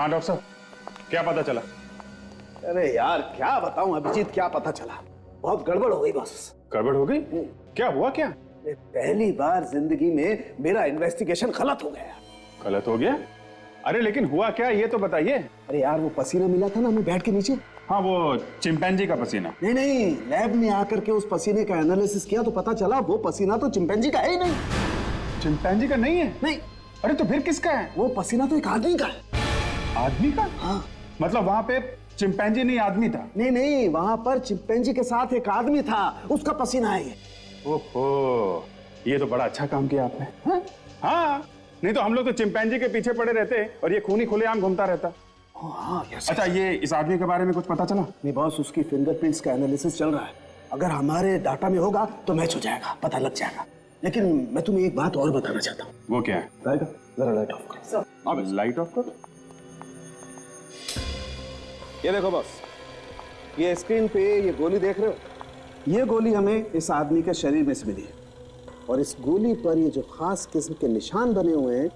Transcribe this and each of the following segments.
हाँ डॉक्टर साहब, क्या पता चला? अरे यार क्या बताऊं अभिजीत, क्या पता चला, बहुत गड़बड़ हो गई बस। गड़बड़ हो गई? क्या हुआ क्या? पहली बार जिंदगी में मेरा इन्वेस्टिगेशन गलत हो गया। गलत हो गया? अरे लेकिन हुआ क्या, ये तो बताइए। अरे यार वो पसीना मिला था ना हमें बेड के नीचे। हाँ वो चिंपैंजी का पसीना। नहीं, लैब में आकर के उस पसीने का एनालिसिस किया तो पता चला वो पसीना तो चिंपैंजी का है ही नहीं। चिंपैंजी का नहीं है? नहीं। अरे तो फिर किसका है? वो पसीना तो एक आदमी का है। आदमी का? हाँ। मतलब वहां पे चिंपैंजी नहीं आदमी था? नहीं, वहां पर चिंपैंजी के साथ एक आदमी था, उसका पसीना है ये। ओहो, ये तो बड़ा अच्छा काम किया आपने। हाँ, नहीं तो हम लोग तो चिंपैंजी के पीछे पड़े रहते और ये खूनी खुलेआम घूमता रहता। हाँ, अच्छा ये इस आदमी के बारे में कुछ पता चला? नहीं बॉस, उसकी फिंगरप्रिंट्स का एनालिसिस चल रहा है, अगर हमारे डाटा में होगा तो मैच हो जाएगा, पता लग जाएगा। लेकिन मैं तुम्हें एक बात और बताना चाहता हूँ। वो क्या है? जरा लाइट ऑफ करो। अब लाइट ऑफ करो। ये देखो बॉस, ये स्क्रीन पे ये गोली देख रहे हो, ये गोली हमें इस आदमी के शरीर में से मिली है और इस गोली पर ये जो खास किस्म के निशान बने हुए हैं,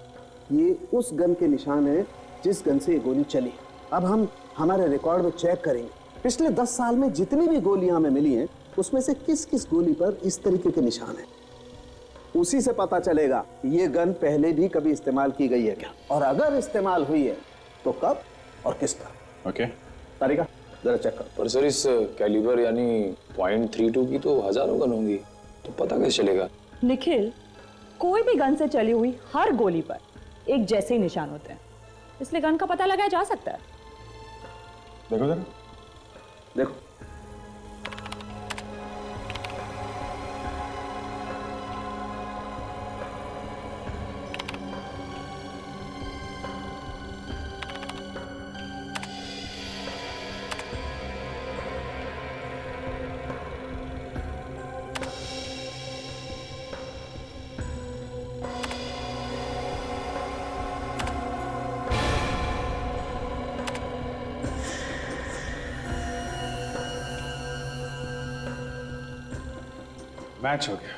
ये उस गन के निशान है जिस गन से ये गोली चली। अब हम हमारे रिकॉर्ड में चेक करेंगे पिछले 10 साल में जितनी भी गोलियां हमें मिली हैं उसमें से किस किस गोली पर इस तरीके के निशान हैं। उसी से पता चलेगा ये गन पहले भी कभी इस्तेमाल की गई है क्या, और अगर इस्तेमाल हुई है तो कब और किस पर। ओके तारिका जरा चेक कर। पर सर इस कैलिबर यानी .32 की तो हजारों गन होंगी, तो पता कैसे चलेगा? निखिल, कोई भी गन से चली हुई हर गोली पर एक जैसे ही निशान होते हैं, इसलिए गन का पता लगाया जा सकता है। देखो जरा, देखो मैच हो गया।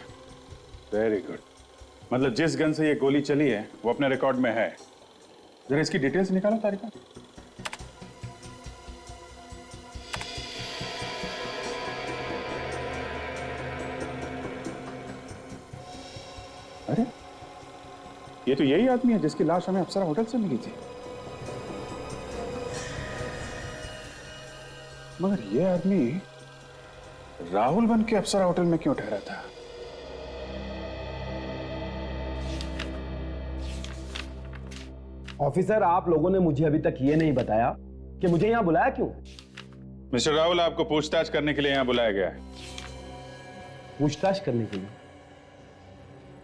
Very good. मतलब जिस गन से ये गोली चली है वो अपने रिकॉर्ड में है। जरा इसकी डिटेल्स निकालो तारिका। अरे ये तो यही आदमी है जिसकी लाश हमें अप्सरा होटल से मिली थी। मगर ये आदमी राहुल बन के अप्सरा होटल में क्यों ठहरा था? ऑफिसर, आप लोगों ने मुझे अभी तक ये नहीं बताया कि मुझे यहां बुलाया क्यों। मिस्टर राहुल, आपको पूछताछ करने के लिए यहां बुलाया गया है। पूछताछ करने के लिए?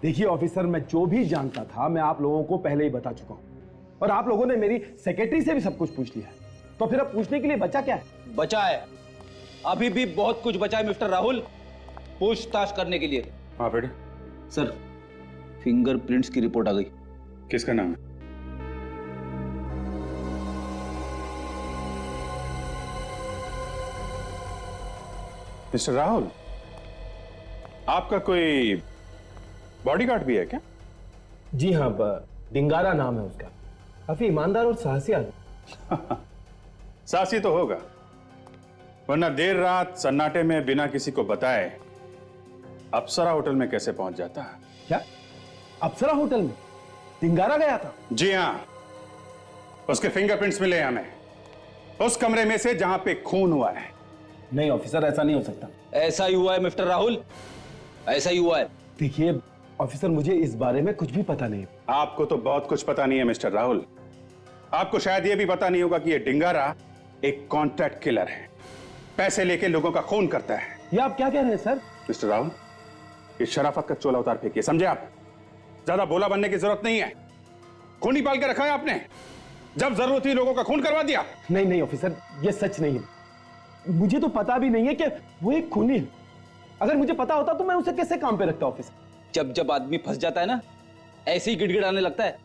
देखिए ऑफिसर, मैं जो भी जानता था मैं आप लोगों को पहले ही बता चुका हूं और आप लोगों ने मेरी सेक्रेटरी से भी सब कुछ पूछ लिया है, तो फिर अब पूछने के लिए बचा क्या है? बचा है, अभी भी बहुत कुछ बचा है मिस्टर राहुल पूछताछ करने के लिए। हाँ बेटे। सर, फिंगरप्रिंट्स की रिपोर्ट आ गई। किसका नाम है? मिस्टर राहुल, आपका कोई बॉडीगार्ड भी है क्या? जी हाँ, डिंगारा नाम है उसका, काफी ईमानदार और साहसी आदमी। साहसी तो होगा, वरना देर रात सन्नाटे में बिना किसी को बताए अप्सरा होटल में कैसे पहुंच जाता? क्या अप्सरा होटल में डिंगारा गया था? जी हां, उसके फिंगरप्रिंट्स मिले हमें उस कमरे में से जहां पे खून हुआ है। नहीं ऑफिसर, ऐसा नहीं हो सकता। ऐसा ही हुआ है मिस्टर राहुल, ऐसा ही हुआ है। देखिए ऑफिसर, मुझे इस बारे में कुछ भी पता नहीं। आपको तो बहुत कुछ पता नहीं है मिस्टर राहुल। आपको शायद यह भी पता नहीं होगा कि यह डिंगारा एक कॉन्ट्रैक्ट किलर है, पैसे लेके लोगों का खून करता है। ये आप क्या कह रहे हैं सर? मिस्टर राहुल, ये शराफत का चोला उतार फेंकिए, समझे आप? ज्यादा बोला बनने की जरूरत नहीं है। खून ही पाल के रखा है आपने, जब जरूरत हुई लोगों का खून करवा दिया। नहीं ऑफिसर, ये सच नहीं है। मुझे तो पता भी नहीं है कि वो एक खूनी है। अगर मुझे पता होता तो मैं उसे कैसे काम पे रखता ऑफिसर? जब जब आदमी फंस जाता है ना, ऐसे ही गिड़गिड़ाने लगता है।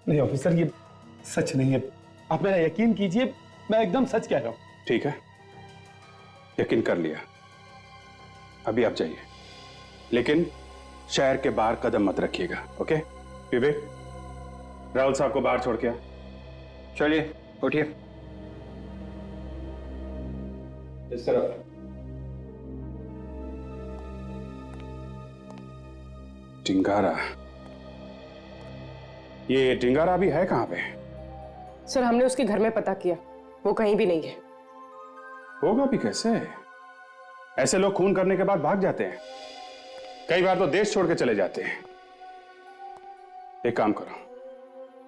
नहीं ऑफिसर, ये सच नहीं है, आप मेरा यकीन कीजिए, मैं एकदम सच कह रहा हूं। ठीक है, यकीन कर लिया, अभी आप जाइए, लेकिन शहर के बाहर कदम मत रखिएगा। ओके विवेक, राहुल साहब को बाहर छोड़ के आ। चलिए। उठिए। इस तरफ। टिंगारा, ये टिंगारा अभी है कहां पे? सर हमने उसके घर में पता किया, वो कहीं भी नहीं है। होगा भी कैसे? ऐसे लोग खून करने के बाद भाग जाते हैं, कई बार तो देश छोड़ के चले जाते हैं। एक काम करो,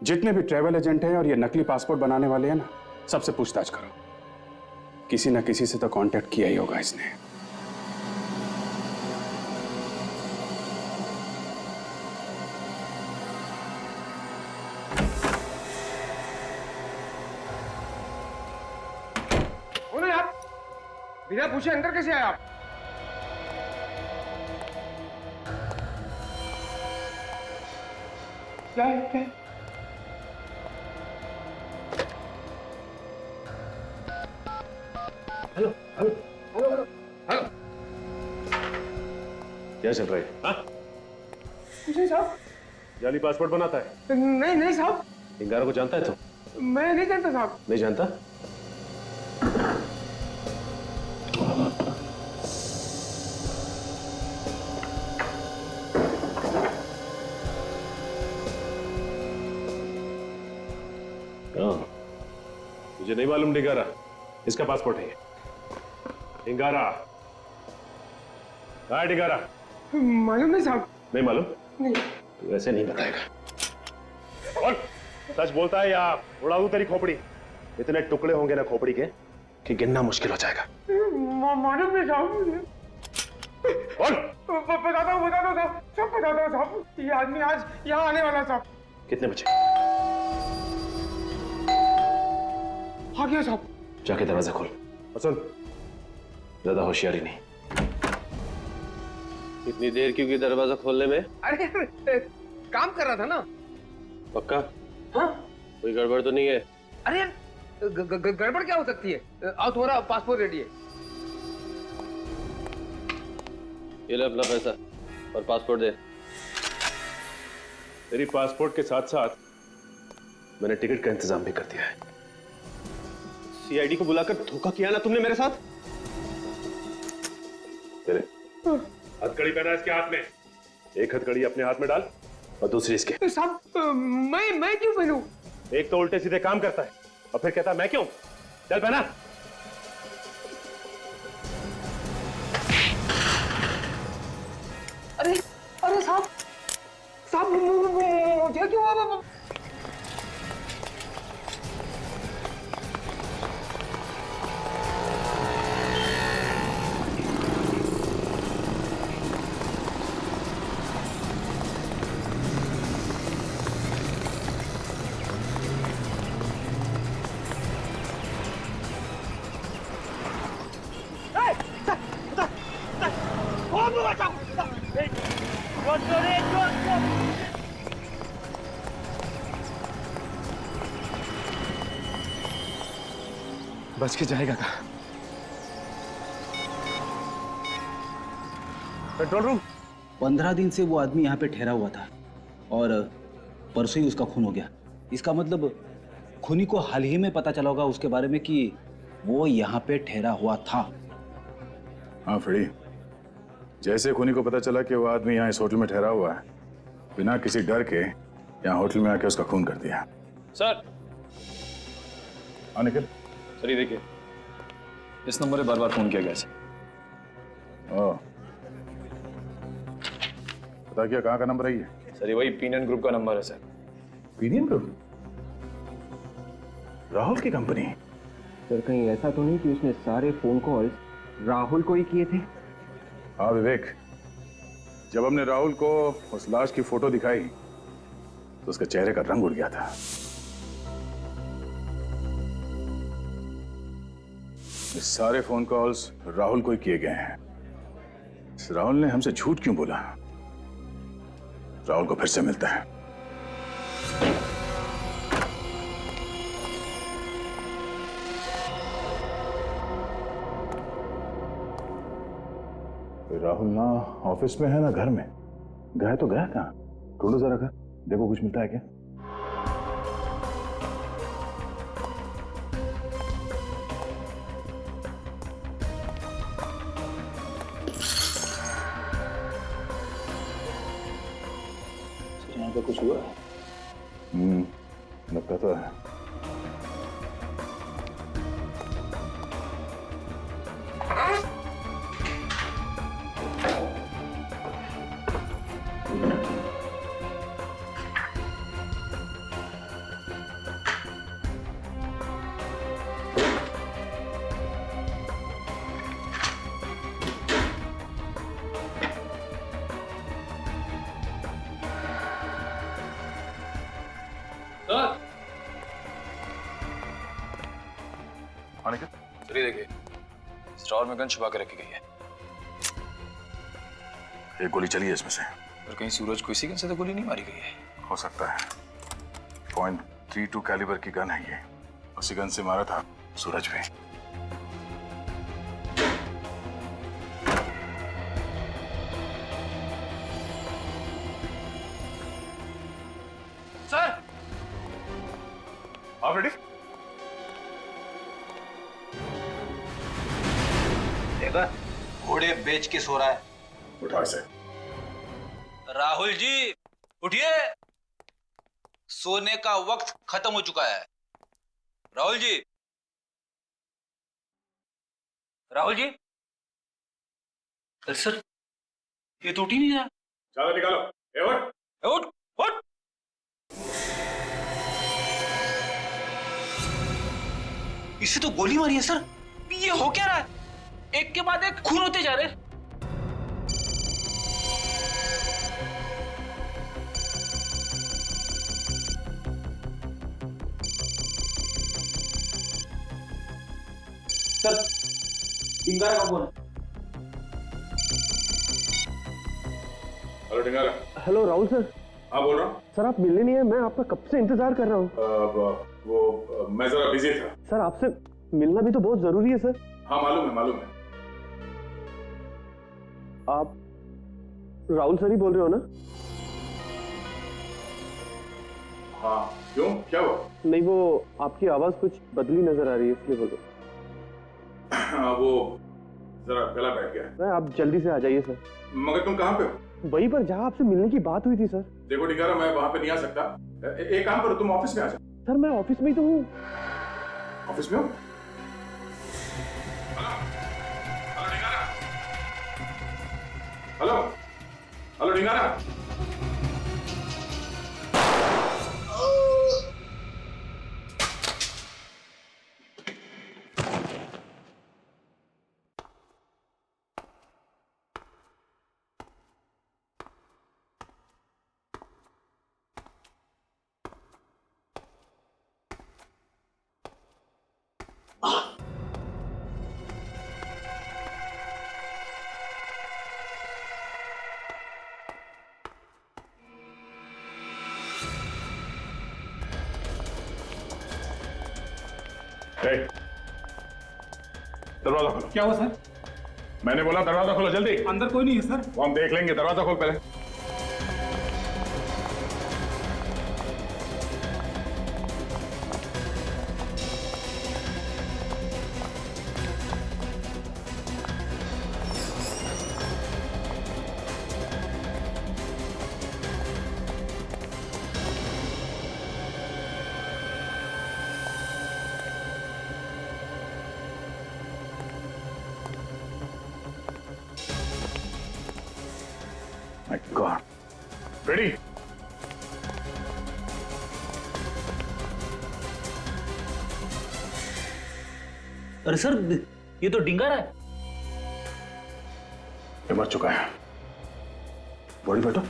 जितने भी ट्रैवल एजेंट हैं और ये नकली पासपोर्ट बनाने वाले हैं ना, सबसे पूछताछ करो। किसी ना किसी से तो कांटेक्ट किया ही होगा इसने। आप बिना पूछे अंदर कैसे आए आप? क्या है? क्या है? Hello hello hello hello hello, क्या चल रहा है? हाँ? कुछ नहीं साहब। जाली पासपोर्ट बनाता है? नहीं नहीं साहब, टिंगारा को जानता है तू? मैं नहीं जानता साहब। नहीं जानता? हाँ, मुझे नहीं मालूम टिंगारा, इसका पासपोर्ट है ये। टिंगारा कहाँ है? टिंगारा मालूम नहीं साहब। नहीं मालूम? नहीं। तू ऐसे नहीं बताएगा। और सच बोलता है या उड़ा दूं तेरी खोपड़ी? इतने टुकड़े होंगे ना खोपड़ी के कि गिनना मुश्किल हो जाएगा। मालूम नहीं साहब। और बताता हूँ साहब, सब बताता हूँ साहब। ये आदमी आज यहाँ आने वाला साहब। कितने बजे? आ गया साहब। जाके दरवाजा खोल और सुन, ज्यादा होशियारी नहीं। इतनी देर क्यों की दरवाजा खोलने में? अरे काम कर रहा था ना। पक्का? हाँ। कोई गड़बड़ तो नहीं है? अरे यार गड़बड़ क्या हो सकती है? आओ, तुम्हारा पासपोर्ट रेडी है। ये ले अपना पैसा और पासपोर्ट दे। तेरी पासपोर्ट के साथ साथ मैंने टिकट का इंतजाम भी कर दिया है। सीआईडी को बुलाकर धोखा किया ना तुमने मेरे साथ? तेरे हथकड़ी पहना इसके हाथ में, एक हथकड़ी अपने हाथ में डाल और दूसरी इसके। साहब मैं क्यों पहनूं? एक तो उल्टे सीधे काम करता है और फिर कहता है मैं क्यों। चल पहना। अरे अरे साहब मुझे क्यों? बच के जाएगा कहाँ? Control room. 15 दिन से वो आदमी यहाँ पे ठहरा हुआ था और परसों ही उसका खून हो गया। इसका मतलब खूनी को हाल ही में पता चला होगा उसके बारे में कि वो यहाँ पे ठहरा हुआ था। हाँ फ्रेडी, जैसे खूनी को पता चला कि वो आदमी यहाँ इस होटल में ठहरा हुआ है, बिना किसी डर के यहाँ होटल में आके उसका खून कर दिया। सर। हाँ निखिल। सर ये देखिए, इस नंबर पे बार बार फोन किया गया सर। ओह, पता किया कहाँ का नंबर है ये? सर ये वही पीनन ग्रुप का नंबर है सर। पीनियन ग्रुप? राहुल की कंपनी? सर कहीं ऐसा तो नहीं कि उसने सारे फोन कॉल्स राहुल को ही किए थे? हाँ विवेक, जब हमने राहुल को उस लाश की फोटो दिखाई तो उसके चेहरे का रंग उड़ गया था। ये सारे फोन कॉल्स राहुल को ही किए गए हैं। राहुल ने हमसे झूठ क्यों बोला? राहुल को फिर से मिलता है। राहुल ना ऑफिस में है ना घर में। गया तो गया कहाँ? ढूंढो जरा घर, देखो कुछ मिलता है क्या। सर यहाँ पे कुछ हुआ है? लगता तो है। चलिए देखिए, स्टोर में गन छुपा के रखी गई है। एक गोली चली है इसमें से। और कहीं सूरज को इसी गन से तो गोली नहीं मारी गई है। हो सकता है। .32 कैलिबर की गन है ये। उसी गन से मारा था सूरज पे। सर, आप रेडी? देखा, घोड़े बेच के सो रहा है। उठा इसे। राहुल जी उठिए, सोने का वक्त खत्म हो चुका है। राहुल जी, राहुल जी। सर, ये तो उठ ही नहीं रहा। चादर निकालो। उठ। उठ उठ। इसे तो गोली मारी है सर। ये हो क्या रहा है? एक के बाद एक खून होते जा रहे हैं। सर, डिंगारा का फोन है। Hello Dingara. Hello Rahul sir. हाँ बोल रहा हूँ। सर आप मिले नहीं है, मैं आपका कब से इंतजार कर रहा हूँ। वो मैं जरा बिजी था। सर आपसे मिलना भी तो बहुत जरूरी है सर। हाँ मालूम है मालूम है। आप राहुल सर ही बोल रहे हो ना? हाँ क्यों, क्या हुआ? नहीं, वो आपकी आवाज कुछ बदली नजर आ रही है इसलिए बोल रहा हूँ। हाँ वो जरा गला बैठ गया है। आप जल्दी से आ जाइए सर। मगर तुम कहाँ पे हो? वहीं पर जहाँ आपसे मिलने की बात हुई थी सर। देखो डिंगारा, मैं वहां पे नहीं आ सकता। एक काम करो, तुम ऑफिस में आ जाओ। सर मैं ऑफिस में ही तो हूँ। ऑफिस में हो? Hello Dingara. Hello hello Dingara. दरवाजा खोलो। क्या हुआ सर? मैंने बोला दरवाजा खोलो जल्दी। अंदर कोई नहीं है सर। वो हम देख लेंगे, दरवाजा खोल पहले। My God. Ready? अरे सर, ये तो डिंगारा है। ये मर चुका है। बॉडी बैठो।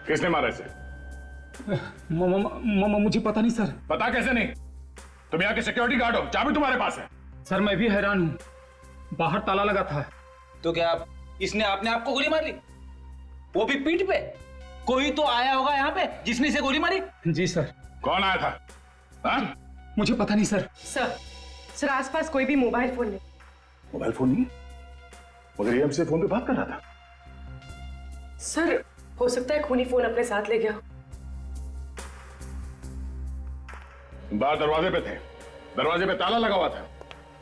किसने मारा इसे? मुझे पता नहीं सर। पता कैसे नहीं? तुम यहाँ के सिक्योरिटी गार्ड हो, चाबी तुम्हारे पास है। सर मैं भी हैरान हूँ, बाहर ताला लगा था। तो क्या इसने अपने आप को गोली मार ली? वो भी पीठ पे? कोई तो आया होगा यहाँ पे जिसने इसे गोली मारी। जी सर। कौन आया था? हाँ? मुझे पता नहीं सर। सर आसपास कोई भी मोबाइल फोन नहीं। मोबाइल फोन नहीं? मगर ये हमसे फोन पे बात कर रहा था। सर हो सकता है खूनी फोन अपने साथ ले गया हो। बाहर दरवाजे पे थे, दरवाजे पे ताला लगा हुआ था।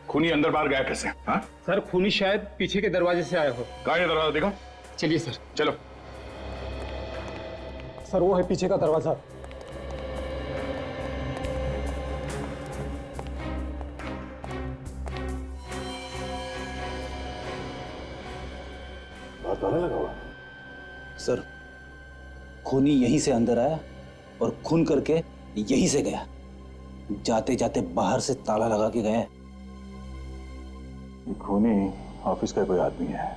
खूनी अंदर बाहर गया कैसे? हाँ सर खूनी शायद पीछे के दरवाजे से आया हो। कहाँ है दरवाजा? देखो। चलिए सर। चलो। सर वो है पीछे का दरवाजा। बाहर ताला लगा हुआ। सर खूनी यहीं से अंदर आया और खून करके यहीं से गया। जाते जाते बाहर से ताला लगा के गया। ये खूनी ऑफिस का कोई आदमी है,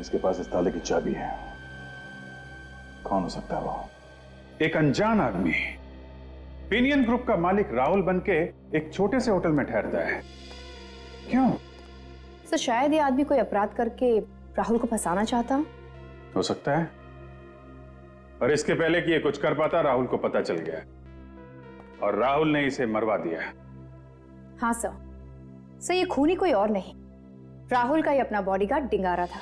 इसके पास इस ताले की चाबी है। कौन हो सकता है वो? एक अनजान आदमी पिनियन ग्रुप का मालिक राहुल बनके एक छोटे से होटल में ठहरता है। क्यों? सर शायद ये आदमी कोई अपराध करके राहुल को फंसाना चाहता। हो सकता है, और इसके पहले कि ये कुछ कर पाता राहुल को पता चल गया और राहुल ने इसे मरवा दिया। हाँ सर ये खूनी कोई और नहीं, राहुल का ही अपना बॉडीगार्ड डिंगारा था।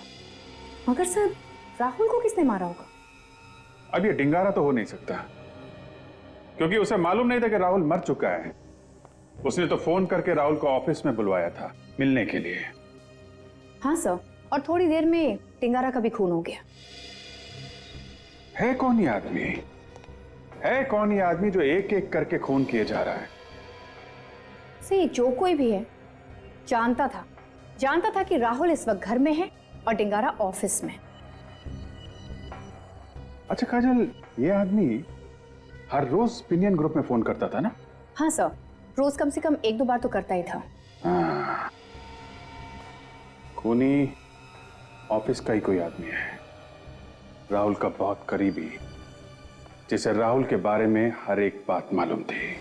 मगर सर राहुल को किसने मारा होगा? अब ये डिंगारा तो हो नहीं सकता, क्योंकि उसे मालूम नहीं था कि राहुल मर चुका है। उसने तो फोन करके राहुल को ऑफिस में बुलवाया था मिलने के लिए। हाँ सर, और थोड़ी देर में डिंगारा का भी खून हो गया। है कौन ये आदमी? है कौन ये आदमी जो एक एक करके खून किए जा रहा है? सही जो कोई भी है जानता था कि राहुल इस वक्त घर में है और डिंगारा ऑफिस में। अच्छा काजल, ये आदमी हर रोज पिनियन ग्रुप में फोन करता था ना? हाँ सर, रोज कम से कम 1-2 बार तो करता ही था। हाँ। खूनी ऑफिस का ही कोई आदमी है, राहुल का बहुत करीबी, जिसे राहुल के बारे में हर एक बात मालूम थी।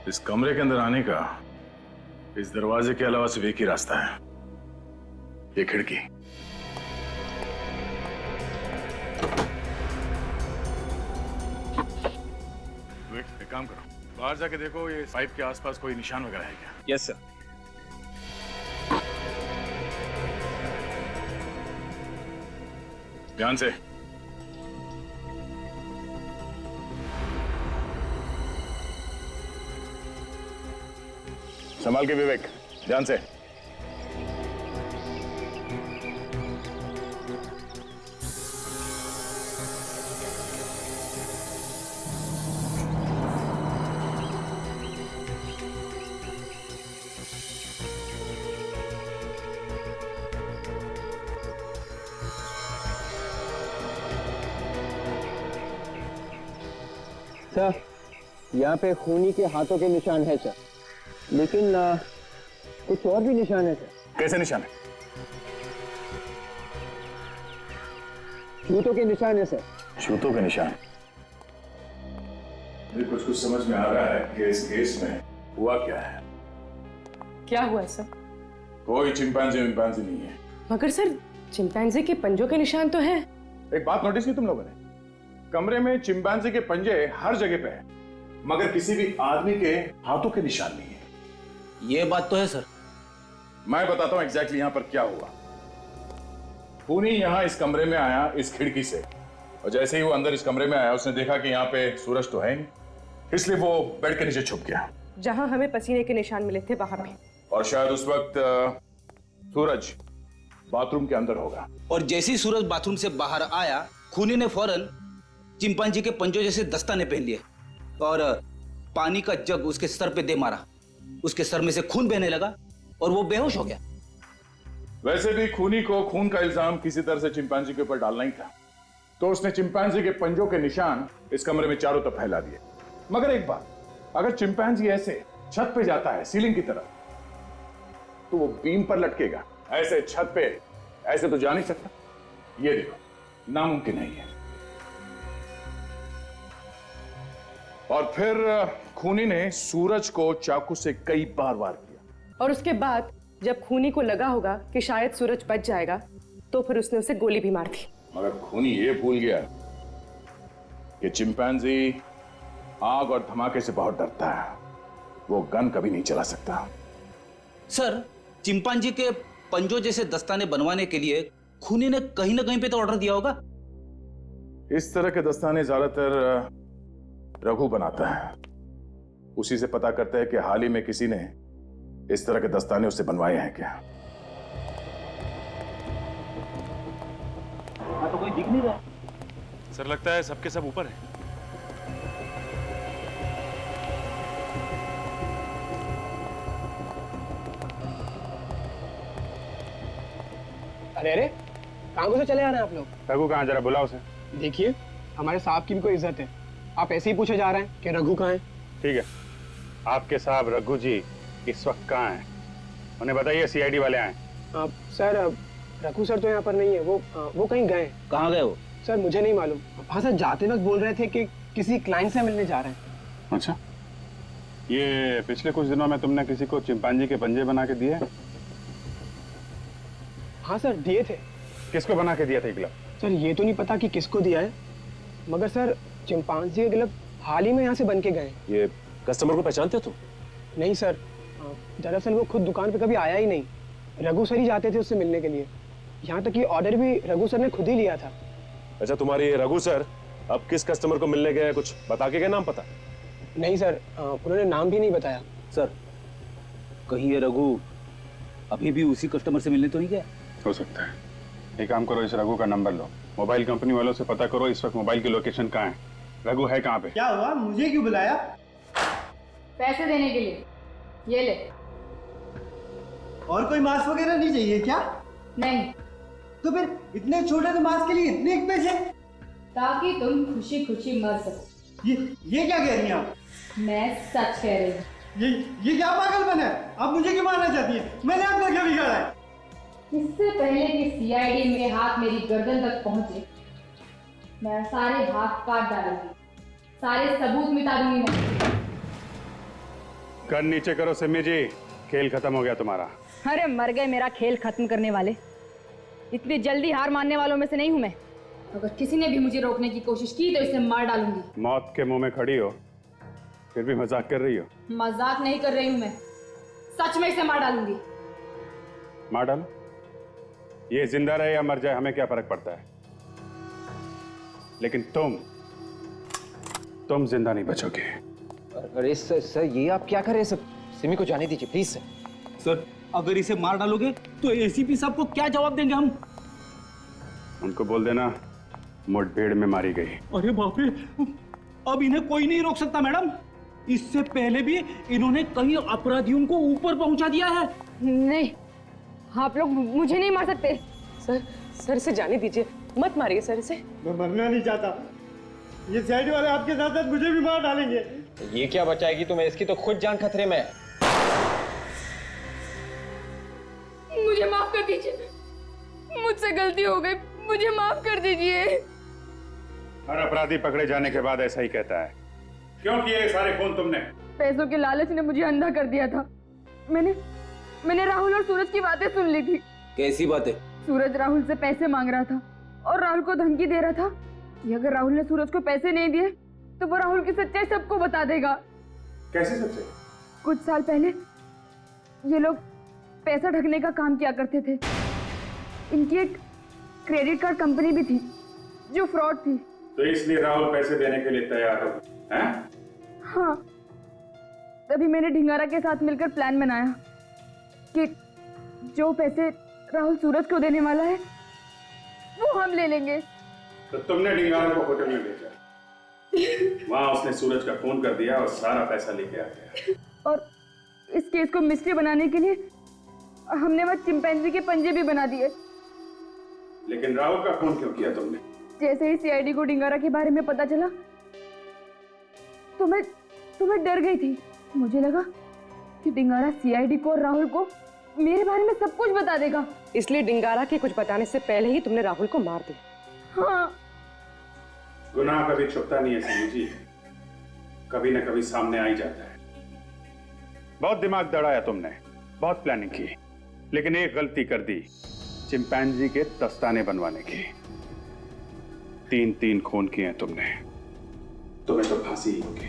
इस कमरे के अंदर आने का इस दरवाजे के अलावा सिर्फ एक ही रास्ता है, ये खिड़की। एक काम करो, बाहर जाके देखो ये पाइप के आसपास कोई निशान वगैरह है क्या? Yes sir. ध्यान से। संभाल के विवेक, ध्यान से। सर यहाँ पे खूनी के हाथों के निशान है सर, लेकिन कुछ और भी निशान है सर। कैसे निशान है? जूतों के निशान है सर। जूतों के निशान? मुझे कुछ समझ में आ रहा है कि इस केस में हुआ क्या है। क्या हुआ है सर? कोई चिंपैंजी नहीं है। मगर सर चिंपैंजी के पंजों के निशान तो है। एक बात नोटिस की तुम लोगों ने? कमरे में चिंपैंजी के पंजे हर जगह पे है, मगर किसी भी आदमी के हाथों के निशान नहीं है। ये बात तो है सर। मैं बताता हूं एग्जैक्टली यहां पर क्या हुआ। खूनी यहां इस कमरे में आया इस खिड़की से, और जैसे ही वो अंदर इस कमरे में आया उसने देखा कि यहाँ पे सूरज तो है नहीं, इसलिए वो बेड के नीचे छुप गया जहां हमें पसीने के निशान मिले थे वहां पे। और शायद उस वक्त सूरज बाथरूम के अंदर होगा। और जैसे ही सूरज बाथरूम से बाहर आया, खूनी ने फौरन चिंपांजी के पंजों जैसे दस्ताने पहन लिए और पानी का जग उसके सर पे दे मारा। उसके सर में से खून बहने लगा और वो बेहोश हो गया। वैसे भी खूनी को खून का इल्जाम किसी तरह से चिंपैंजी के ऊपर डालना ही था, तो उसने चिंपैंजी के पंजों के निशान इस कमरे में चारों तरफ फैला दिए। मगर एक बात, अगर चिंपैंजी ऐसे छत पे जाता है सीलिंग की तरफ, तो वो बीम पर लटकेगा, ऐसे छत पे ऐसे तो जा नहीं सकता। ये देखो, नामुमकिन नहीं है। और फिर खूनी ने सूरज को चाकू से कई बार वार किया, और उसके बाद जब खूनी को लगा होगा कि शायद सूरज बच जाएगा, तो फिर उसने उसे गोली भी मार दी। मगर खूनी ये भूल गया कि चिंपैंजी आग और धमाके से बहुत डरता है, वो गन कभी नहीं चला सकता। सर, चिंपांजी के पंजों जैसे दस्ताने बनवाने के लिए खूनी ने कहीं ना कहीं पे तो ऑर्डर दिया होगा। इस तरह के दस्ताने ज्यादातर रघु बनाता है। उसी से पता करता है कि हाल ही में किसी ने इस तरह के दस्ताने उससे बनवाए हैं क्या। तो कोई दिख नहीं रहा। सर लगता है सबके सब ऊपर है। अरे अरे, कहाँ को से चले आ रहे हैं आप लोग? रघु कहाँ, जरा बुलाओ उसे। देखिए, हमारे साहब की भी कोई इज्जत है। आप ऐसे ही पूछे जा रहे हैं कि रघु कहाँ है? ठीक है, आपके साहब रघु जी इस वक्त कहाँ हैं? उन्हें बताइए सीआईडी वाले आए। सर, रघु सर तो यहाँ पर नहीं है। वो कहीं गए। कहाँ गए वो? सर मुझे नहीं मालूम। हाँ सर, जाते वक्त बोल रहे थे कि किसी क्लाइंट से मिलने जा रहे हैं। अच्छा, ये पिछले कुछ दिनों में तुमने किसी को चिंपांजी के पंजे बना के दिए? हाँ सर, दिए थे। किसको बना के दिया था ग्लव? सर ये तो नहीं पता कि किसको दिया है, मगर सर चिंपांजी के ग्लव हाल ही में यहाँ से बन के गए। ये कस्टमर को पहचानते हो तुम? नहीं सर, दरअसल वो खुद दुकान पे कभी आया ही नहीं। रघु सर ही जाते थे उससे मिलने के लिए। यहाँ तक कि ऑर्डर भी रघु सर ने खुद ही लिया था। अच्छा, तुम्हारे रघु सर अब किस कस्टमर को मिलने गए, कुछ बता के गए? नाम पता? नहीं सर, उन्होंने नाम भी नहीं बताया। सर, कहीं ये रघु अभी भी उसी कस्टमर से मिलने तो नहीं गया? हो सकता है। एक काम करो, इस रघु का नंबर लो, मोबाइल कंपनी वालों से पता करो इस वक्त मोबाइल की लोकेशन कहाँ है, रघु है कहाँ पे। क्या हुआ, मुझे क्यों बुलाया? पैसे देने के लिए। ये ले। और कोई मास्क वगैरह नहीं चाहिए क्या? नहीं। तो फिर इतने छोटे से मास्क के लिए इतने पैसे? ताकि तुम खुशी खुशी मर सको। ये क्या कह रही हैं आप? मैं सच कह रही हूँ। ये क्या पागलपन है? आप मुझे क्यों मारना चाहती है? मैंने आपका क्या बिगाड़ा है? इससे पहले कि सीआईडी मेरे हाथ मेरी गर्दन तक पहुंचे, मैं सारे भाग काट डालूंगी, सारे सबूत मिटा दूंगी मैं। कर नीचे करो सिमी जी, खेल खत्म हो गया तुम्हारा। अरे मर गए मेरा खेल खत्म करने वाले। इतनी जल्दी हार मानने वालों में से नहीं हूं मैं। अगर किसी ने भी मुझे रोकने की कोशिश की तो इसे मार डालूंगी। मौत के मुंह में खड़ी हो, फिर भी मजाक कर रही हो। मजाक नहीं कर रही हूं मैं, सच में इसे मार डालूंगी। मार डालो, ये जिंदा रहे या मर जाए हमें क्या फर्क पड़ता है, लेकिन तुम जिंदा नहीं बचोगे। अरे सर, ये आप क्या कर रहे हैं? सर, सिमी को जाने दीजिए प्लीज। सर, अगर इसे मार डालोगे तो एसीपी साहब को क्या जवाब देंगे हम? उनको बोल देना मुठभेड़ में मारी गई। अरे बाप रे, अब इन्हें कोई नहीं रोक सकता मैडम। इससे पहले भी इन्होंने कई अपराधियों को ऊपर पहुंचा दिया है। नहीं, आप लोग मुझे नहीं मार सकते। सर इसे जाने दीजिए, मत मारिए सर इसे। मैं मरना नहीं चाहता। ये साइड वाले आपके साथ साथ मुझे भी मार डालेंगे। ये क्या बचाएगी तुम्हें? इसकी तो खुद जान खतरे में है। मुझे माफ कर दीजिए, मुझसे गलती हो गई, मुझे माफ कर दीजिए। हर अपराधी पकड़े जाने के बाद ऐसा ही कहता है। क्यों किए ये सारे खून तुमने? पैसों के लालच ने मुझे अंधा कर दिया था। मैंने राहुल और सूरज की बातें सुन ली थी। कैसी बातें? सूरज राहुल से पैसे मांग रहा था और राहुल को धमकी दे रहा था कि अगर राहुल ने सूरज को पैसे नहीं दिए तो वो राहुल की सच्चाई सबको बता देगा। कैसे सच्चाई? कुछ साल पहले ये लोग पैसा ढकने का काम किया करते थे। इनकी एक क्रेडिट कार्ड कंपनी भी थी जो फ्रॉड थी। तो इसलिए राहुल पैसे देने के लिए तैयार हो, हैं? हाँ, तभी मैंने ढिंगारा के साथ मिलकर प्लान बनाया कि जो पैसे राहुल सूरज को देने वाला है वो हम ले लेंगे। तो तुमने ढिंगारा को होटल में भेजा, वहां उसने सूरज का फोन कर दिया और सारा पैसा लेके आ गया। और इस केस को मिस्ट्री बनाने के लिए हमने वह चिंपैंजी के पंजे भी बना दिए। लेकिन राहुल का फोन क्यों किया तुमने? जैसे ही सीआईडी को ढिंगारा के बारे में पता चला तो मैं डर गई थी। मुझे लगा कि ढिंगारा सीआईडी को और राहुल को मेरे बारे में सब कुछ बता देगा। इसलिए ढिंगारा के कुछ बताने से पहले ही तुमने राहुल को मार दिया। हाँ। गुनाह कभी छुपता नहीं है सिमी जी, कभी न कभी सामने आ ही जाता है। बहुत दिमाग दौड़ाया तुमने, बहुत प्लानिंग की, लेकिन एक गलती कर दी, चिंपैंजी के दस्ताने बनवाने की। 3 खून किए हैं तुमने, तुम्हें तो फांसी ही होगी।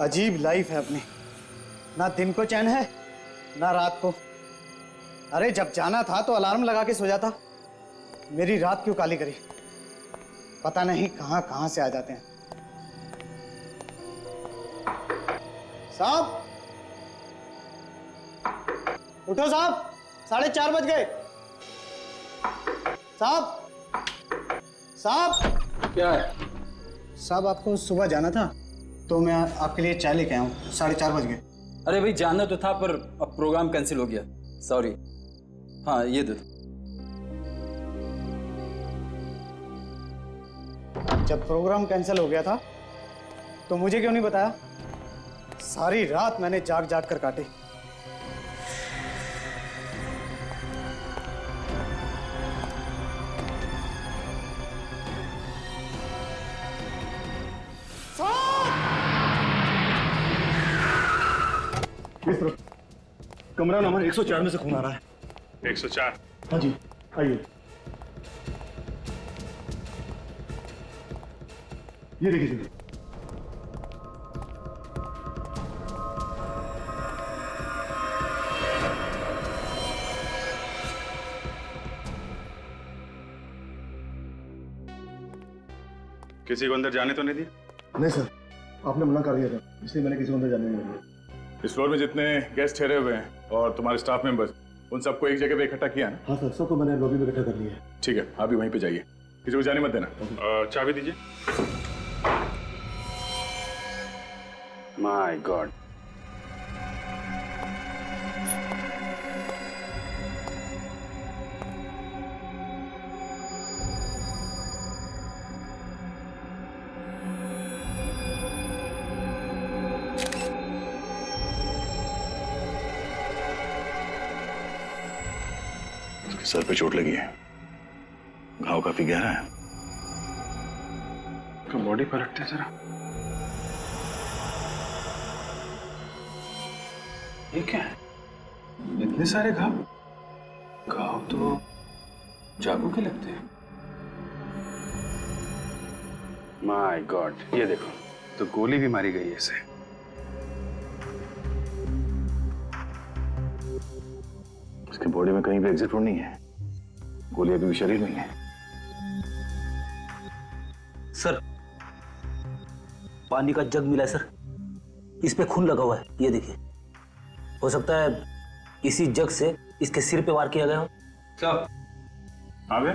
अजीब लाइफ है अपनी, ना दिन को चैन है ना रात को। अरे जब जाना था तो अलार्म लगा के सो जाता, मेरी रात क्यों काली करी? पता नहीं कहां कहां से आ जाते हैं। साहब उठो साहब, 4:30 बज गए। साहब साहब क्या है? साहब आपको सुबह जाना था तो मैं आपके लिए चाय लेके आया हूँ। 4:30 बज गए। अरे भाई जाना तो था पर अब प्रोग्राम कैंसिल हो गया, सॉरी। हाँ ये दे दो। जब प्रोग्राम कैंसिल हो गया था तो मुझे क्यों नहीं बताया? सारी रात मैंने जाग जाग कर काटी। इस तरफ कमरा नंबर 104 में से खून आ रहा है। 104? हाँ जी, आइए। ये देखिए जल्दी। किसी को अंदर जाने तो नहीं दिया? नहीं सर, आपने मना कर दिया था, इसलिए मैंने किसी को अंदर जाने नहीं दिया। इस फ्लोर में जितने गेस्ट ठहरे हुए हैं और तुम्हारे स्टाफ मेंबर्स, उन सबको एक जगह पे इकट्ठा किया ना? हाँ सर, सबको मैंने लॉबी में इकट्ठा कर लिया है। ठीक है, आप भी वहीं पे जाइए, किसी को जाने मत देना। चाबी दीजिए। माय गॉड, सर पे चोट लगी है, घाव काफी गहरा है। तो बॉडी पलटते जरा। ये क्या है? इतने सारे घाव? घाव तो चाकू के लगते हैं। माय गॉड, ये देखो, तो गोली भी मारी गई है इसे। इसके बॉडी में कहीं भी एग्जिट रोड नहीं है, गोली अभी भी शरीर में ही है। सर पानी का जग मिला है सर, इस पे खून लगा हुआ है, ये देखिए। हो सकता है इसी जग से इसके सिर पे वार किया गया हो। सब आ गए?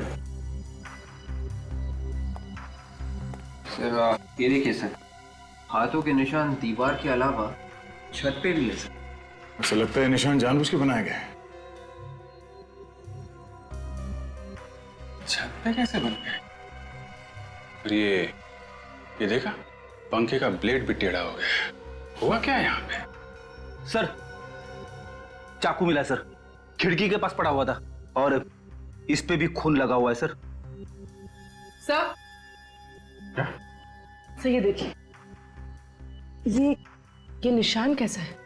सर ये देखिए सर, हाथों के निशान दीवार के अलावा छत पे भी है सर। ऐसा लगता है निशान जानबूझ के बनाए गए। छत पे कैसे बन गए? और ये देखा, पंखे का ब्लेड भी टेढ़ा हो गया। हुआ क्या है यहाँ पे? सर चाकू मिला सर, खिड़की के पास पड़ा हुआ था और इस पे भी खून लगा हुआ है सर। सर क्या? सर ये देखिए, ये निशान कैसा है?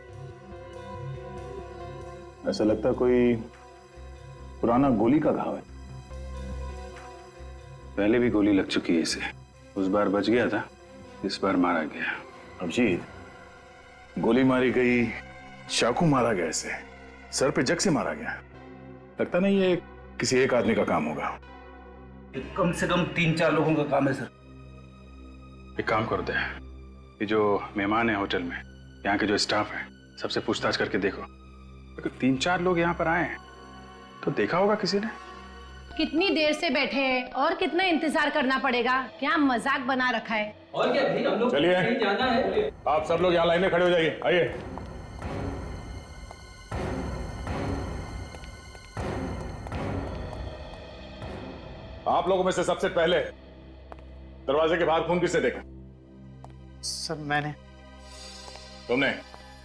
ऐसा लगता है कोई पुराना गोली का घाव है। पहले भी गोली लग चुकी है इसे, उस बार बच गया था, इस बार मारा गया। अभिजीत, गोली मारी गई, चाकू मारा गया, इसे सर पे जग से मारा गया। लगता नहीं ये किसी एक आदमी का काम होगा। कम से कम 3-4 लोगों का काम है सर। एक काम करते हैं, ये जो मेहमान है होटल में, यहाँ के जो स्टाफ है, सबसे पूछताछ करके देखो। अगर 3-4 लोग यहाँ पर आए हैं तो देखा होगा किसी ने। कितनी देर से बैठे हैं और कितना इंतजार करना पड़ेगा? क्या मजाक बना रखा है? और क्या भाई, हम लोग चलिए कहीं जाना है। आप सब लोग यहाँ लाइन में खड़े हो जाइए, आइए। आप लोगों में से सबसे पहले दरवाजे के बाहर खून किसने देखा? सर मैंने। तुमने?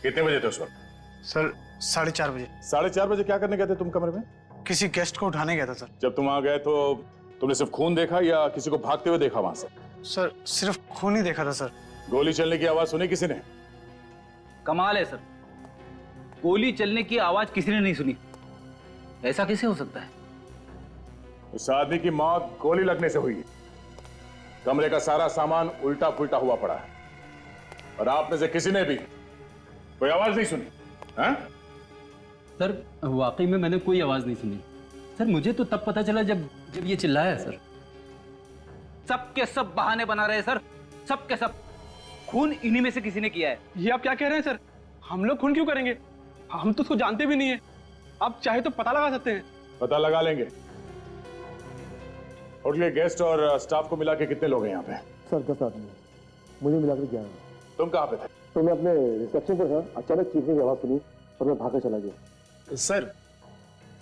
कितने बजे थे उस वक्त? सर 4:30 बजे। 4:30 बजे क्या करने गए थे तुम कमरे में? किसी गेस्ट को उठाने गया था सर। जब तुम वहां गए तो तुमने सिर्फ खून देखा या किसी को भागते हुए देखा वहां से? सर सिर्फ खून ही देखा था सर। गोली चलने की आवाज सुनी किसी ने? कमाल है सर, गोली चलने की आवाज किसी ने नहीं सुनी। ऐसा कैसे हो सकता है? उस आदमी की मौत गोली लगने से हुई है। कमरे का सारा सामान उल्टा पुल्टा हुआ पड़ा है। और आप में से किसी ने भी कोई आवाज नहीं सुनी? हैं? सर वाकई में मैंने कोई आवाज नहीं सुनी सर। मुझे तो तब पता चला जब ये चिल्लाया सर। सब के सब बहाने बना रहे हैं सर, सब के सब। खून इन्हीं में से किसी ने किया है। ये आप क्या कह रहे हैं सर? हम लोग खून क्यों करेंगे? हम तो उसको जानते भी नहीं है। आप चाहे तो पता लगा सकते हैं। पता लगा लेंगे। होटल के गेस्ट और स्टाफ को मिला के कितने लोग हैं यहाँ पे? सर 10 आदमी, मुझे मिलाकर 11। तुम कहाँ पे थे? तो मैं अपने रिसेप्शन पर था, अचानक चीखने की आवाज सुनी और मैं भागकर चला गया। सर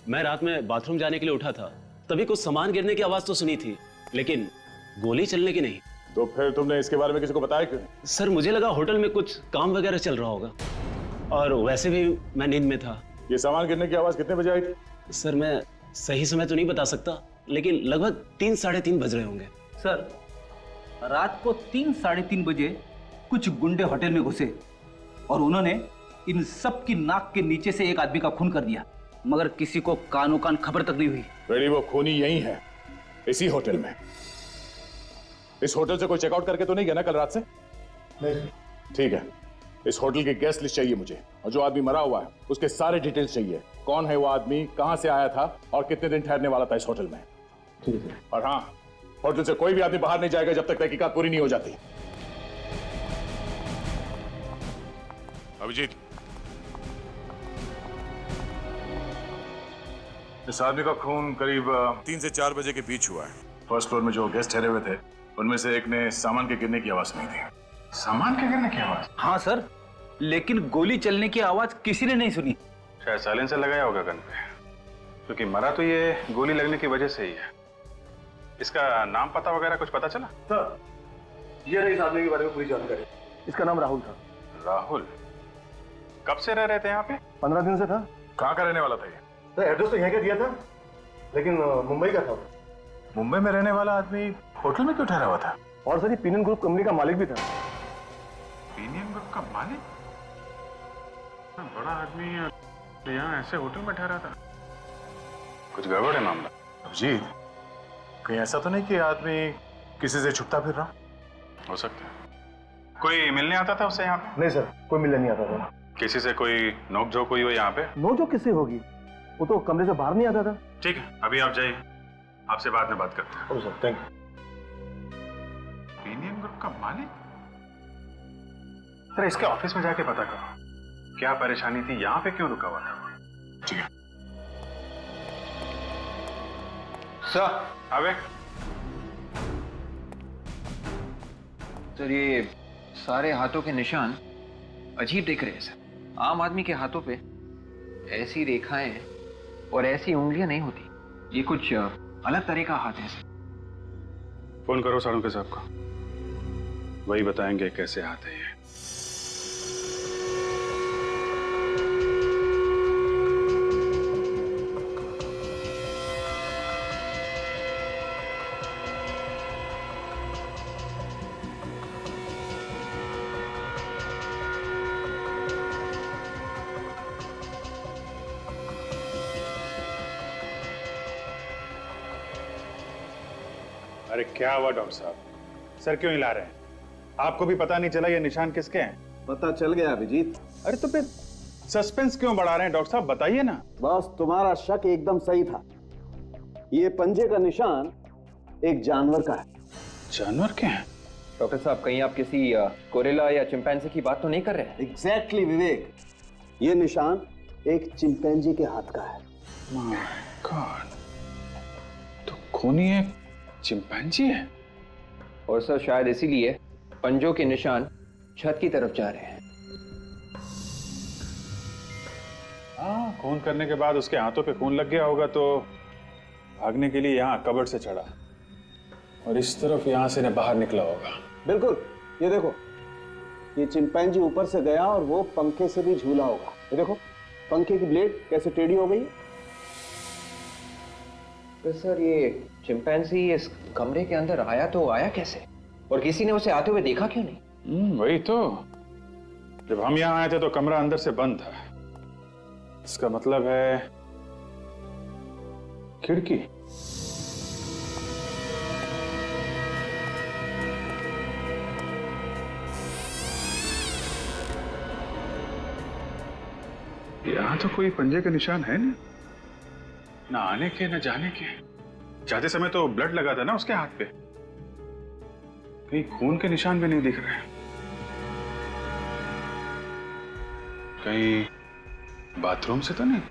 मैं रात में बाथरूम जाने के लिए उठा था, तभी कुछ सामान गिरने की आवाज तो सुनी थी, लेकिन गोली चलने की नहीं। तो फिर तुमने इसके बारे में किसी को बताया क्यों नहीं? सर मुझे लगा होटल में कुछ काम वगैरह चल रहा होगा, और वैसे भी मैं नींद में था। ये सामान गिरने की आवाज कितने बजे आई थी? सर मैं सही समय तो नहीं बता सकता, लेकिन लगभग 3 साढ़े 3 बज रहे होंगे। सर रात को 3 साढ़े 3 बजे कुछ गुंडे होटल में घुसे और उन्होंने इन सब की नाक के नीचे से एक आदमी का खून कर दिया, मगर किसी को कानो कान खबर तक नहीं हुई। रेडी, वो खूनी यही है, इसी होटल में। इस होटल से कोई चेकआउट करके तो नहीं गया ना कल रात से? नहीं। ठीक है, इस होटल की गेस्ट लिस्ट चाहिए मुझे, और जो आदमी मरा हुआ है उसके सारे डिटेल्स चाहिए। कौन है वो आदमी, कहां से आया था और कितने दिन ठहरने वाला था इस होटल में। ठीक है। और हाँ, होटल से कोई भी आदमी बाहर नहीं जाएगा जब तक तहकीकात पूरी नहीं हो जाती। अभिजीत, इस आदमी का खून करीब 3 से 4 बजे के बीच हुआ है। फर्स्ट फ्लोर में जो गेस्ट ठहरे हुए थे उनमें से एक ने सामान के गिरने की आवाज सुनी थी। सामान के गिरने की आवाज? हाँ सर, लेकिन गोली चलने की आवाज किसी ने नहीं सुनी। शायद साइलेंसर लगाया होगा गन पे, क्योंकि मरा तो ये गोली लगने की वजह से ही है। इसका नाम पता वगैरह कुछ पता चला? सर ये रही इस आदमी के बारे में पूरी जानकारी। इसका नाम राहुल था। राहुल? कब से रह रहे थे यहाँ पे? 15 दिन से था। कहाँ का रहने वाला था ये? सर एड्रेस तो यहाँ का दिया था, लेकिन मुंबई का था। मुंबई में रहने वाला आदमी होटल में क्यों ठहरा हुआ था? और सर ये पीनियन ग्रुप कंपनी का मालिक भी था। पीनियन ग्रुप का मालिक? बड़ा आदमी यहाँ ऐसे होटल में ठहरा था? कुछ गड़बड़ है मामला। अभिजीत, कहीं ऐसा तो नहीं कि आदमी किसी से छुपता फिर रहा? हो सकता है। कोई मिलने आता था उससे यहाँ पे? नहीं सर, कोई मिलने नहीं आता था। किसी से कोई नोकझोंक हुई हो यहाँ पे? नोकझोंक किससे होगी? वो तो कमरे से बाहर नहीं आता था। ठीक है, अभी आप जाइए, आपसे बाद में बात करते हैं। Sir thank you. Pinion group का मालिक? सर इसके ऑफिस में जाके पता करो क्या परेशानी थी, यहाँ पे क्यों रुका हुआ था। ठीक है सर। अबे सर ये सारे हाथों के निशान अजीब दिख रहे हैं सर। आम आदमी के हाथों पे ऐसी रेखाएं और ऐसी उंगलियां नहीं होती, ये कुछ अलग तरह का हाथ है सर। फोन करो साळुंखे साहब को, वही बताएंगे कैसे हाथ है ये। अरे क्या हुआ डॉक्टर साहब? सर क्यों हिला रहे हैं? आपको भी पता नहीं चला ये निशान किसके हैं? पता चल गया अभिजीत। अरे तो फिर सस्पेंस क्यों बढ़ा रहे हैं डॉक्टर साहब, बताइए ना। बस तुम्हारा शक एकदम सही था। ये पंजे का निशान एक जानवर का है। जानवर के हैं? डॉक्टर साहब कहीं आप किसी गोरिल्ला या चिंपैंजी की बात तो नहीं कर रहे हैं? एग्जैक्टली विवेक, ये निशान एक चिंपैंजी के हाथ का है। माय गॉड, तो खूनी एक चिंपैंजी है। और सर शायद इसीलिए पंजों के निशान छत की तरफ जा रहे हैं। हाँ, खून करने के बाद उसके हाथों पे खून लग गया होगा तो भागने के लिए यहाँ कबर्ड से चढ़ा और इस तरफ यहाँ से बाहर निकला होगा। बिल्कुल, ये देखो, ये चिंपैंजी ऊपर से गया और वो पंखे से भी झूला होगा। ये देखो पंखे की ब्लेड कैसे टेढ़ी हो गई। तो सर ये चिंपैंजी इस कमरे के अंदर आया तो आया कैसे, और किसी ने उसे आते हुए देखा क्यों नहीं? वही तो, जब हम यहाँ आए थे तो कमरा अंदर से बंद था। इसका मतलब है खिड़की। यहाँ तो कोई पंजे के निशान है नहीं, ना आने के ना जाने के। जाते समय तो ब्लड लगा था ना उसके हाथ पे, कहीं खून के निशान भी नहीं दिख रहे। कहीं बाथरूम से तो नहीं?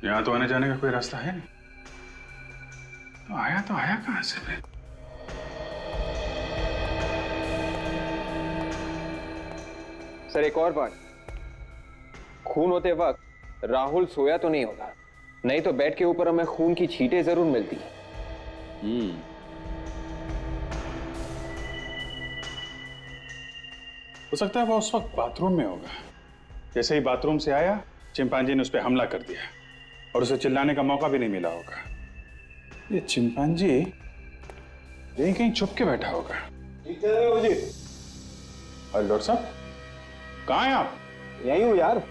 यहां तो आने जाने का कोई रास्ता है नहीं, तो आया कहां से फिर? सर एक और बात, खून होते वक्त राहुल सोया तो नहीं होगा, नहीं तो बेड के ऊपर हमें खून की छींटें जरूर मिलती। हो सकता है वो उस वक्त बाथरूम में होगा। जैसे ही बाथरूम से आया, चिंपांजी ने उस पर हमला कर दिया और उसे चिल्लाने का मौका भी नहीं मिला होगा। ये चिंपांजी यहीं कहीं छुप के बैठा होगा। जी और डॉक्टर साहब कहाँ हैं आप? यहीं हूँ यार।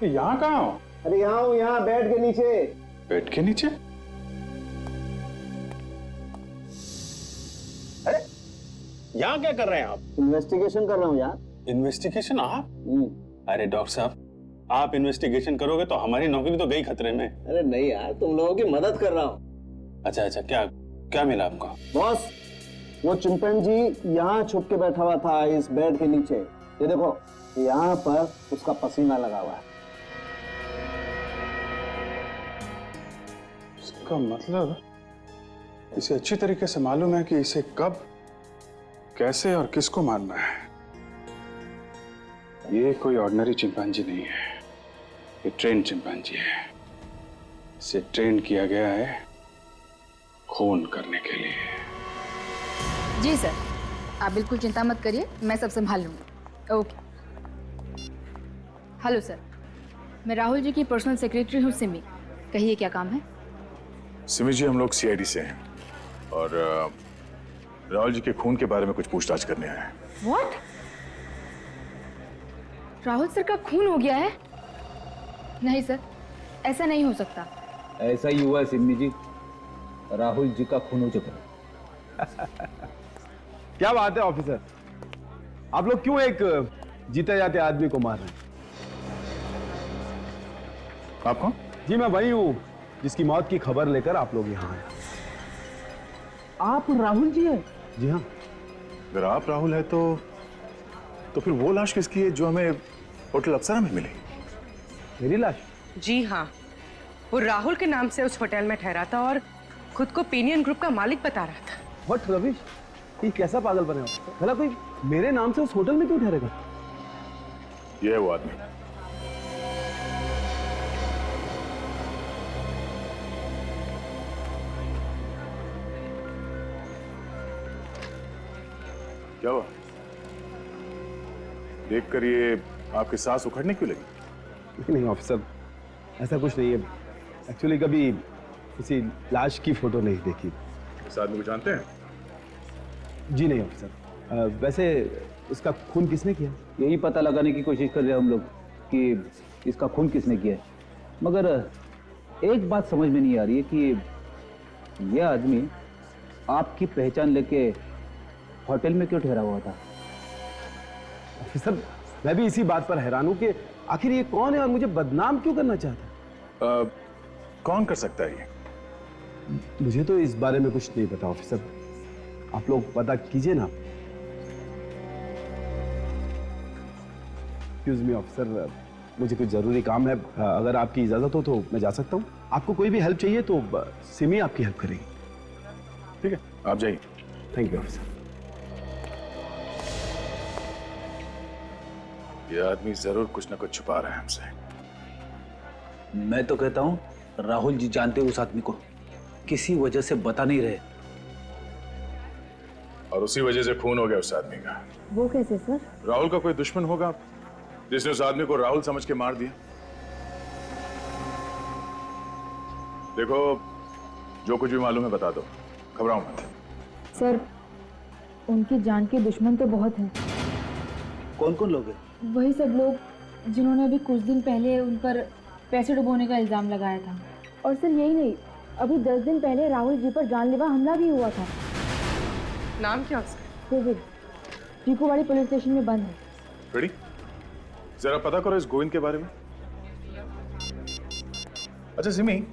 यहाँ कहाँ हो? अरे यहाँ हूँ, यहाँ बेड के नीचे। बेड के नीचे? अरे यहाँ क्या कर रहे हैं आप? इन्वेस्टिगेशन कर रहा हूँ यार। इन्वेस्टिगेशन आप? अरे डॉक्टर साहब, आप इन्वेस्टिगेशन करोगे तो हमारी नौकरी तो गई खतरे में। अरे नहीं यार, तुम लोगों की मदद कर रहा हूँ। अच्छा, क्या क्या मिला आपको? बॉस, वो चिंपैंजी यहाँ छुप के बैठा हुआ था इस बेड के नीचे। ये देखो, यहाँ पर उसका पसीना लगा हुआ है। इसका मतलब इसे अच्छी तरीके से मालूम है कि इसे कब, कैसे और किसको मारना है। ये कोई ऑर्डिनरी चिंपांजी नहीं है, ये ट्रेन चिंपांजी है। इसे ट्रेन किया गया है खून करने के लिए। जी सर, आप बिल्कुल चिंता मत करिए, मैं सब संभाल लूंगी। ओके। हेलो सर, मैं राहुल जी की पर्सनल सेक्रेटरी हूँ सिमी। कहिए क्या काम है? सिमी जी, हम लोग सीआईडी से हैं और राहुल जी के खून के बारे में कुछ पूछताछ करने आए हैं। व्हाट? राहुल सर का खून हो गया है? नहीं सर, ऐसा नहीं हो सकता। ऐसा ही हुआ है सिमी जी, राहुल जी का खून हो चुका है। क्या बात है ऑफिसर, आप लोग क्यों एक जीते जाते आदमी को मार रहे हैं? आप कौन? जी मैं वही हूं जिसकी मौत की खबर लेकर आप लोग यहाँ आए। आप राहुल जी हैं? जी हाँ। अगर आप राहुल है तो फिर वो लाश किसकी है जो हमें होटल अप्सरा में मिली? मेरी लाश? जी हाँ, वो राहुल के नाम से उस होटल में ठहरा था और खुद को पेनियन ग्रुप का मालिक बता रहा था। व्हाट रविश, ये कैसा पागल बने हो? भला कोई मेरे नाम से उस होटल में क्यों ठहरेगा? ये है वो आदमी। क्या हुआ? देखकर ये आपकी सांस उखड़ने क्यों लगी? नहीं ऑफिसर, ऐसा कुछ नहीं है। एक्चुअली कभी किसी लाश की फोटो नहीं देखी। इस आदमी को जानते हैं? जी नहीं ऑफिसर। वैसे इसका खून किसने किया? यही पता लगाने की कोशिश कर रहे हैं हम लोग कि इसका खून किसने किया है। मगर एक बात समझ में नहीं आ रही है कि यह आदमी आपकी पहचान लेके होटल में क्यों ठहरा हुआ था? ऑफिसर, मैं भी इसी बात पर हैरान हूं कि आखिर ये कौन है और मुझे बदनाम क्यों करना चाहता है? कौन कर सकता है ये? मुझे तो इस बारे में कुछ नहीं पता ऑफिसर, आप लोग पता कीजिए ना। एक्सक्यूज मी ऑफिसर, मुझे कुछ जरूरी काम है। अगर आपकी इजाजत हो तो मैं जा सकता हूँ। आपको कोई भी हेल्प चाहिए तो सिमी आपकी हेल्प करेगी। ठीक है, आप जाइए। Thank you officer. ये आदमी जरूर कुछ ना कुछ छुपा रहा है हमसे। मैं तो कहता हूँ राहुल जी जानते उस आदमी को, किसी वजह से बता नहीं रहे, और उसी वजह से खून हो गया उस आदमी का। वो कैसे सर? राहुल का कोई दुश्मन होगा जिसने उस आदमी को राहुल समझ के मार दिया। देखो, जो कुछ भी मालूम है बता दो, घबराओ मत। सर, उनकी जान के दुश्मन तो बहुत हैं। कौन कौन लोग हैं? वही सब लोग जिन्होंने अभी कुछ दिन पहले उन पर पैसे डुबोने का इल्जाम लगाया था। और सर यही नहीं, अभी 10 दिन पहले राहुल जी पर जानलेवा हमला भी हुआ था। नाम क्या उसका? कोविड टीकूवाड़ी पुलिस स्टेशन में बंद है। रेडी? जरा पता करो इस गोविंद के बारे में। अच्छा सिमी,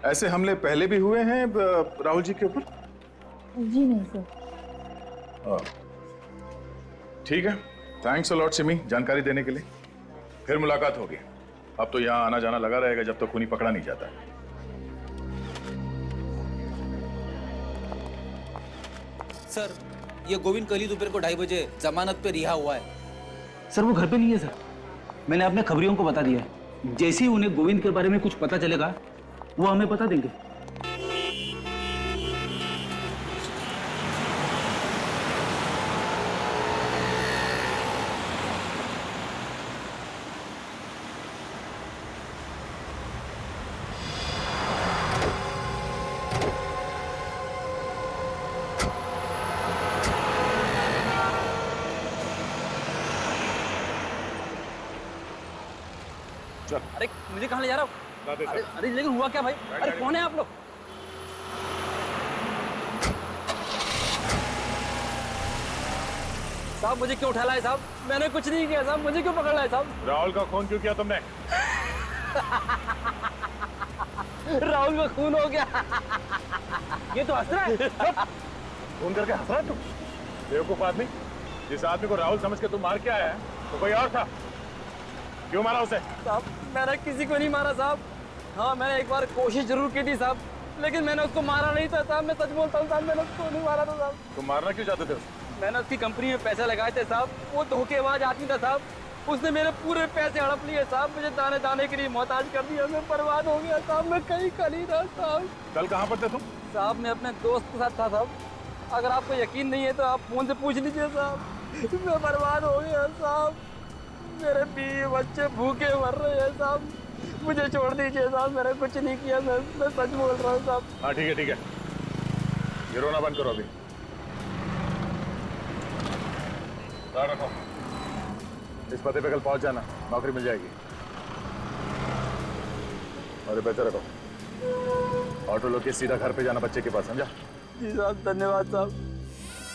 ऐसे हमले पहले भी हुए हैं राहुल जी के ऊपर? जी नहीं सर। ठीक है, थैंक्स अ लॉट सिमी जानकारी देने के लिए। फिर मुलाकात होगी। अब तो यहाँ आना जाना लगा रहेगा जब तक खूनी पकड़ा नहीं जाता। सर, ये गोविंद कल ही दोपहर को 2:30 बजे जमानत पे रिहा हुआ है। सर वो घर पे नहीं है सर। मैंने अपने खबरियों को बता दिया है। जैसे ही उन्हें गोविंद के बारे में कुछ पता चलेगा वो हमें बता देंगे। अरे मुझे कहाँ ले जा रहा हो? अरे लेकिन हुआ क्या भाई? अरे कौन है आप लोग? साहब मुझे क्यों उठा लाए साहब? मैंने कुछ नहीं किया साहब, मुझे क्यों पकड़ लाए साहब? राहुल का खून क्यों किया तुमने? राहुल का खून हो गया। ये तो हंस रहा है। खून करके हंस रहा है तू? बेवकूफ आदमी, जिस आदमी को राहुल समझ के तू मार के आया है तो कोई और था। क्यों मारा उसे? साहब मैंने किसी को नहीं मारा साहब। हाँ मैंने एक बार कोशिश जरूर की थी साहब, लेकिन मैंने उसको मारा नहीं था साहब। मैं सच बोलता हूँ साहब, मैंने उसको नहीं मारा था साहब। तुम मारना क्यों चाहते थे उसे? मैंने उसकी कंपनी में पैसे लगाए थे साहब। वो धोखेबाज आदमी था साहब। उसने मेरे पूरे पैसे हड़प लिए साहब। मुझे दाने दाने के लिए मोहताज कर दिया। मैं बर्बाद हो गया साहब। मैं कहीं का नहीं था साहब। कल कहाँ पर थे तुम? साहब मैं अपने दोस्त के साथ था साहब। अगर आपको यकीन नहीं है तो आप फोन से पूछ लीजिए साहब। मैं बर्बाद हो गया साहब। मेरे बीवी बच्चे भूखे मर रहे हैं साहब। मुझे छोड़ दीजिए साहब, मैंने कुछ नहीं किया। मैं सच बोल रहा हूँ साहब। हाँ ठीक है ठीक है, ये रोना बंद करो अभी। रखो, इस पते पे कल पहुंच जाना, नौकरी मिल जाएगी। और ये पैसे रखो, ऑटो लोग के सीधा घर पे जाना बच्चे के पास, समझा? जी साहब धन्यवाद साहब।